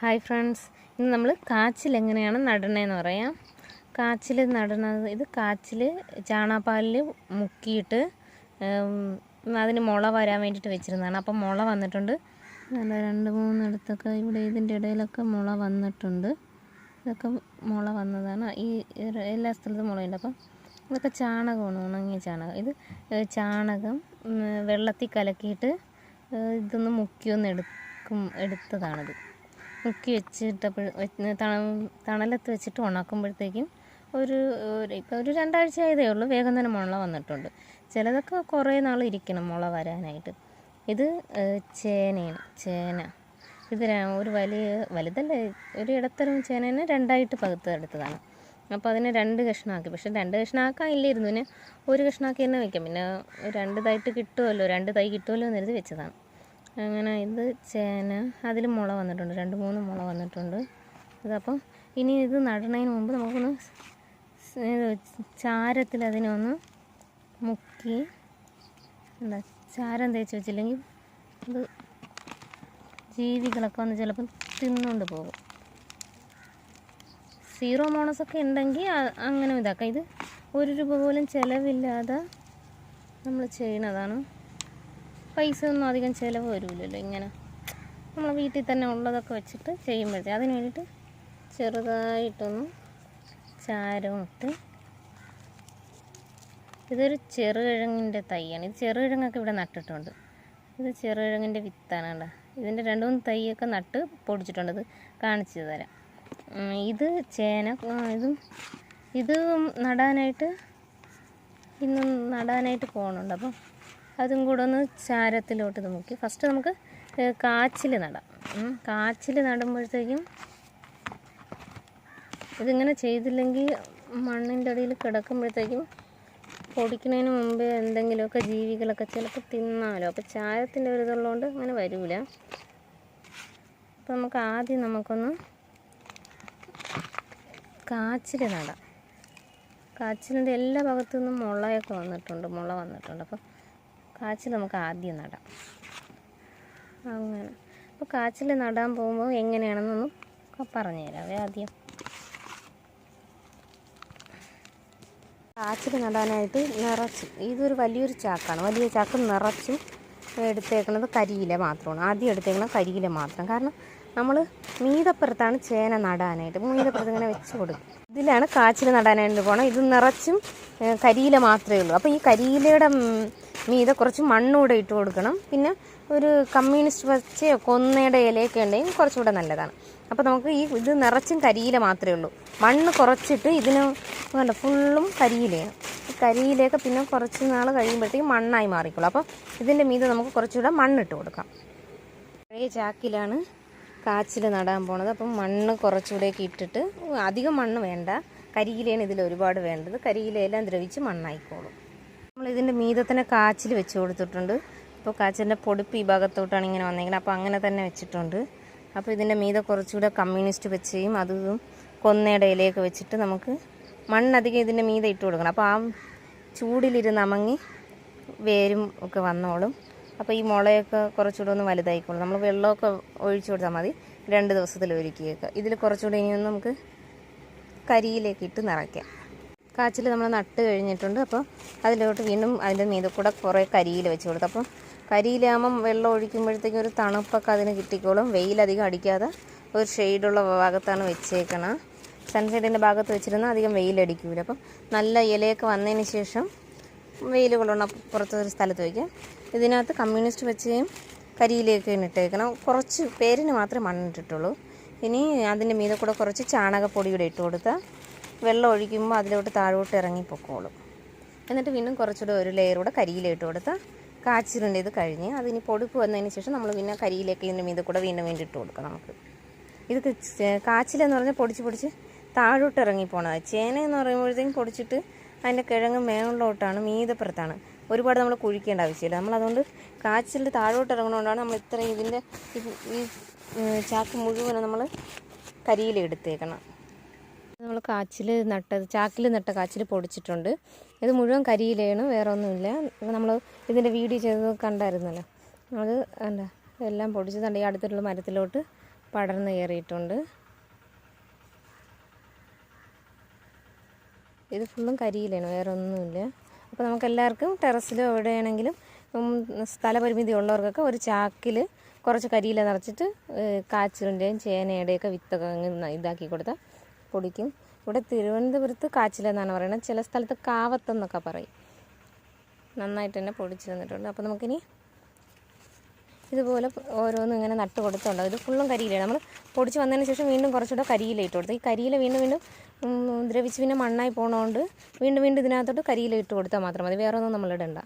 Hi friends, ഇന്ന് നമ്മൾ കാച്ചിൽ എങ്ങനെയാണ് നടണതെന്ന് പറയാം. കാച്ചിൽ നടണത്, ഇത് കാച്ചിൽ ചാണകപ്പാലിൽ മുക്കിയിട്ട് അതിന് മുള വരാൻ വേണ്ടിയിട്ട് വെച്ചിരുന്നതാണ്. അപ്പം മുള വന്നിട്ടുണ്ട്. നല്ല 2-3 ഇടത്തൊക്കെ ഇവിടെ ഇതിൻ്റെ ഇടയിലൊക്കെ മുള വന്നിട്ടുണ്ട്. ഇതൊക്കെ മുള വന്നതാണ്. ഈ എല്ലാ സ്ഥലത്തും മുളയുണ്ട്. അപ്പം ഇതൊക്കെ ചാണകമാണ്, ഉണങ്ങിയ ചാണകം. ഇത് ചാണകം വെള്ളത്തിൽ കലക്കിയിട്ട് ഇതൊന്ന് എടുത്തതാണിത്. മുക്കി വെച്ചിട്ടപ്പോൾ തണലത്ത് വെച്ചിട്ട് ഉണക്കുമ്പോഴത്തേക്കും ഇപ്പോൾ ഒരു 2 ആഴ്ച ആയതേ ഉള്ളൂ. വേഗം തന്നെ മുള വന്നിട്ടുണ്ട്. ചിലതൊക്കെ കുറേ നാൾ ഇരിക്കണം മുള വരാനായിട്ട്. ഇത് ചേനയാണ്. ഇത് ഒരു വലുതല്ല, ഒരു ഇടത്തരം ചേനേനെ 2ആയിട്ട് പകുത്തെടുത്തതാണ്. അപ്പോൾ അതിനെ 2 കഷ്ണമാക്കി. പക്ഷേ 2 കഷ്ണമാക്കാൻ ഇല്ലായിരുന്നു, പിന്നെ ഒരു കഷ്ണമാക്കി തന്നെ വയ്ക്കാം. പിന്നെ 2 തൈ കിട്ടുമല്ലോ എന്ന് കരുതി വെച്ചതാണ്. അങ്ങനെ ഇത് ചേന, അതിൽ മുള വന്നിട്ടുണ്ട്, 2-3 മുള വന്നിട്ടുണ്ട്. ഇതപ്പം ഇനി ഇത് നടണതിന് മുമ്പ് നമുക്കൊന്ന് ചാരത്തിൽ അതിനൊന്ന് മുക്കി, ചാരം തേച്ച് വെച്ചില്ലെങ്കിൽ ഇത് ജീവികളൊക്കെ വന്ന് ചിലപ്പം തിന്നുകൊണ്ട് പോകും. സീറോമോണസൊക്കെ ഉണ്ടെങ്കിൽ അങ്ങനെ ഇതാക്കാം. ഇത് 1 രൂപ പോലും ചിലവില്ലാതെ നമ്മൾ ചെയ്യണതാണ്. പൈസ ഒന്നും അധികം ചിലവ് വരില്ലല്ലോ. ഇങ്ങനെ നമ്മൾ വീട്ടിൽ തന്നെ ഉള്ളതൊക്കെ വെച്ചിട്ട് ചെയ്യുമ്പോഴത്തേ അതിന് വേണ്ടിയിട്ട് ചെറുതായിട്ടൊന്ന് ചാരവും ഇട്ട്. ഇതൊരു ചെറുകിഴങ്ങിൻ്റെ തൈയാണ്. ഇത് ചെറുകിഴങ്ങൊക്കെ ഇവിടെ നട്ടിട്ടുണ്ട്. ഇത് ചെറുകിഴങ്ങിൻ്റെ വിത്താണ്. കണ്ടോ, ഇതിൻ്റെ 2-3 തൈയൊക്കെ നട്ട് പൊടിച്ചിട്ടുണ്ട്. ഇത് കാണിച്ചു തരാം. ഇത് ചേന. ഇത് നടാനായിട്ട് പോകുന്നുണ്ട്. അപ്പം അതും കൂടെ ഒന്ന് ചാരത്തിലോട്ട് ഇത് മുക്കി. ഫസ്റ്റ് നമുക്ക് കാച്ചിൽ നടാം. കാച്ചിൽ നടുമ്പോഴത്തേക്കും ഇതിങ്ങനെ ചെയ്തില്ലെങ്കിൽ മണ്ണിൻ്റെ അടിയിൽ കിടക്കുമ്പോഴത്തേക്കും പൊടിക്കുന്നതിന് മുമ്പേ എന്തെങ്കിലുമൊക്കെ ജീവികളൊക്കെ ചിലപ്പോൾ തിന്നാലോ. അപ്പോൾ ചാരത്തിൻ്റെ ഒരു ഇതുള്ളതുകൊണ്ട് അങ്ങനെ വരില്ല. അപ്പോൾ നമുക്കൊന്ന് കാച്ചിൽ നടാം. കാച്ചിലിൻ്റെ എല്ലാ ഭാഗത്തു നിന്നും മുള വന്നിട്ടുണ്ട്. അപ്പോൾ കാച്ചിൽ നമുക്ക് ആദ്യം നടാം. അങ്ങനെ അപ്പോൾ കാച്ചിൽ നടാൻ പോകുമ്പോൾ എങ്ങനെയാണെന്നൊന്നും പറഞ്ഞു തരാവേ. ആദ്യം കാച്ചിൽ നടാനായിട്ട് ഇതൊരു വലിയൊരു ചാക്കാണ്. വലിയ ചാക്ക് നിറച്ചും എടുത്തേക്കുന്നത് കരിയില മാത്രമാണ്. ആദ്യം എടുത്തേക്കുന്നത് കരിയില മാത്രം. കാരണം നമ്മൾ മീതപ്പുറത്താണ് ചേന നടാനായിട്ട്. മീതപ്പുറത്ത് ഇങ്ങനെ വെച്ച് കൊടുക്കും. ഇതിലാണ് കാച്ചിൽ നടാനായിട്ട് പോകണം. ഇത് നിറച്ചും കരിയില മാത്രമേ ഉള്ളൂ. അപ്പോൾ ഈ കരിയിലയുടെ മീതെ കുറച്ച് മണ്ണൂടെ ഇട്ട് കൊടുക്കണം. പിന്നെ ഒരു കമ്മ്യൂണിസ്റ്റ് പച്ചയോ കൊന്നയുടെ ഇലയൊക്കെ ഉണ്ടെങ്കിൽ കുറച്ചുകൂടെ നല്ലതാണ്. അപ്പോൾ നമുക്ക് ഇത് നിറച്ചും കരിയില മാത്രമേ ഉള്ളൂ. മണ്ണ് കുറച്ചിട്ട് ഇതിന് വേണ്ട ഫുള്ളും കരിയിലയാണ്. ഈ കരിയിലയൊക്കെ പിന്നെ കുറച്ച് നാൾ കഴിയുമ്പോഴത്തേക്കും മണ്ണായി മാറിക്കോളും. അപ്പോൾ ഇതിൻ്റെ മീതെ നമുക്ക് കുറച്ചുകൂടെ മണ്ണിട്ട് കൊടുക്കാം. പഴയ ചാക്കിലാണ് കാച്ചിൽ നടാൻ പോണത്. അപ്പം മണ്ണ് കുറച്ചുകൂടെയൊക്കെ ഇട്ടിട്ട്, അധികം മണ്ണ് വേണ്ട, കരിയിലയാണ് ഇതിൽ ഒരുപാട് വേണ്ടത്. കരിയിലയെല്ലാം ദ്രവിച്ച് മണ്ണായിക്കോളും. നമ്മളിതിൻ്റെ മീതെ തന്നെ കാച്ചിൽ വെച്ച് കൊടുത്തിട്ടുണ്ട്. ഇപ്പോൾ കാച്ചിലിൻ്റെ പൊടിപ്പ് ഈ ഭാഗത്തോട്ടാണ് ഇങ്ങനെ വന്നേക്കുന്നത്. അപ്പോൾ അങ്ങനെ തന്നെ വെച്ചിട്ടുണ്ട്. അപ്പോൾ ഇതിൻ്റെ മീതെ കുറച്ചുകൂടെ കമ്മ്യൂണിസ്റ്റ് പച്ചയും അതും കൊന്നയുടെ ഇലയൊക്കെ വെച്ചിട്ട് നമുക്ക് മണ്ണധികം ഇതിൻ്റെ മീതെ ഇട്ട് കൊടുക്കണം. അപ്പോൾ ആ ചൂടിലിരുന്ന് അമങ്ങി വേരും ഒക്കെ വന്നോളും. അപ്പോൾ ഈ മുളയൊക്കെ കുറച്ചുകൂടെ ഒന്ന് വലുതായിക്കോളും. നമ്മൾ വെള്ളമൊക്കെ ഒഴിച്ചു കൊടുത്താൽ മതി. 2 ദിവസത്തിൽ ഒരുക്കിയേക്കുക. ഇതിൽ കുറച്ചുകൂടെ ഇനിയൊന്ന് നമുക്ക് കരിയിലേക്ക് ഇട്ട് നിറയ്ക്കാം. കാച്ചിൽ നമ്മൾ നട്ട് കഴിഞ്ഞിട്ടുണ്ട്. അപ്പോൾ അതിലോട്ട് വീണ്ടും അതിൻ്റെ മീതെ കൂടെ കുറേ കരിയില വെച്ച് കൊടുത്തു. അപ്പം കരിയിലാകുമ്പം വെള്ളം ഒഴിക്കുമ്പോഴത്തേക്കും ഒരു തണുപ്പൊക്കെ അതിന് കിട്ടിക്കോളും. വെയിലധികം അടിക്കാതെ ഒരു ഷെയ്ഡുള്ള ഭാഗത്താണ് വെച്ചേക്കണം. സൺസൈഡിൻ്റെ ഭാഗത്ത് വെച്ചിരുന്നാൽ അധികം വെയിലടിക്കില്ല. അപ്പം നല്ല ഇലയൊക്കെ വന്നതിന് ശേഷം വെയിൽ കൊള്ളണം പുറത്തൊരു സ്ഥലത്ത് വയ്ക്കാം. ഇതിനകത്ത് കമ്മ്യൂണിസ്റ്റ് പച്ചയും കരിയിലയൊക്കെ ഇട്ടേക്കണം. കുറച്ച് പേരിന് മാത്രമേ മണ്ണിട്ടിട്ടുള്ളൂ. ഇനി അതിൻ്റെ മീതെ കൂടെ കുറച്ച് ചാണകപ്പൊടിയുടെ ഇട്ട് കൊടുത്താൽ വെള്ളം ഒഴിക്കുമ്പോൾ അതിലോട്ട് താഴോട്ട് ഇറങ്ങി പൊക്കോളും. എന്നിട്ട് വീണ്ടും കുറച്ചുകൂടെ ഒരു ലെയർ കൂടെ കരിയില ഇട്ട് കൊടുത്താൽ കാച്ചിലിൻ്റെ ഇത് കഴിഞ്ഞ് അതിന് പൊടിപ്പ് വന്നതിന് ശേഷം നമ്മൾ പിന്നെ കരിയിലേക്ക് ഇതിൻ്റെ മീതെ കൂടെ വീണ്ടും ഇട്ട് കൊടുക്കാം. നമുക്ക് ഇത് കാച്ചിലെന്ന് പറഞ്ഞാൽ പൊടിച്ച് താഴോട്ട് ഇറങ്ങി പോകണത്. ചേന എന്ന് പറയുമ്പോഴത്തേക്കും പൊടിച്ചിട്ട് അതിൻ്റെ കിഴങ്ങ് മേളിലോട്ടാണ്, മീതപ്പുറത്താണ്. ഒരുപാട് നമ്മൾ കുഴിക്കേണ്ട ആവശ്യമില്ല. നമ്മളതുകൊണ്ട് കാച്ചിലിൻ്റെ താഴോട്ട് ഇറങ്ങുന്നതുകൊണ്ടാണ് നമ്മൾ ഇത്രയും ഇതിൻ്റെ ഈ ചാക്ക് മുഴുവനും നമ്മൾ കരിയില എടുത്തേക്കണം. നമ്മൾ ചാക്കിൽ നട്ട കാച്ചിൽ പൊടിച്ചിട്ടുണ്ട്. ഇത് മുഴുവൻ കരിയിലയാണ്, വേറെ ഒന്നുമില്ല. നമ്മൾ ഇതിൻ്റെ വീഡിയോ ചെയ്തത് കണ്ടായിരുന്നല്ലോ. അത് എല്ലാം പൊടിച്ചതുണ്ട്. ഈ അടുത്തുള്ള മരത്തിലോട്ട് പടർന്ന് കയറിയിട്ടുണ്ട്. ഇത് ഫുള്ളും കരിയിലാണ്, വേറെ ഒന്നുമില്ല. അപ്പോൾ നമുക്കെല്ലാവർക്കും ടെറസിലോ എവിടെയാണെങ്കിലും സ്ഥലപരിമിതി ഉള്ളവർക്കൊക്കെ ഒരു ചാക്കിൽ കുറച്ച് കരിയില നിറച്ചിട്ട് കാച്ചിലിൻ്റെയും ചേനയുടെയൊക്കെ വിത്തൊക്കെ ഇതാക്കി കൊടുത്താൽ പൊടിക്കും. ഇവിടെ തിരുവനന്തപുരത്ത് കാച്ചിലെന്നാണ് പറയുന്നത്, ചില സ്ഥലത്ത് കാവത്തെന്നൊക്കെ പറയും. നന്നായിട്ട് തന്നെ പൊടിച്ച് തന്നിട്ടുണ്ട്. അപ്പോൾ നമുക്കിനി ഇതുപോലെ ഓരോന്നും ഇങ്ങനെ നട്ട് കൊടുത്തുണ്ടാവും. ഇത് ഫുള്ളും കരിയിലയാണ്. നമ്മൾ പൊടിച്ച് വന്നതിന് ശേഷം വീണ്ടും കുറച്ചുകൂടെ കരിയില ഇട്ട് കൊടുത്തു. ഈ കരിയില വീണ്ടും വീണ്ടും ദ്രവിച്ച് പിന്നെ മണ്ണായി പോകണതുകൊണ്ട് വീണ്ടും വീണ്ടും ഇതിനകത്തോട്ട് കരിയില ഇട്ട് കൊടുത്താൽ മാത്രം മതി, വേറെ ഒന്നും നമ്മളിടണ്ട.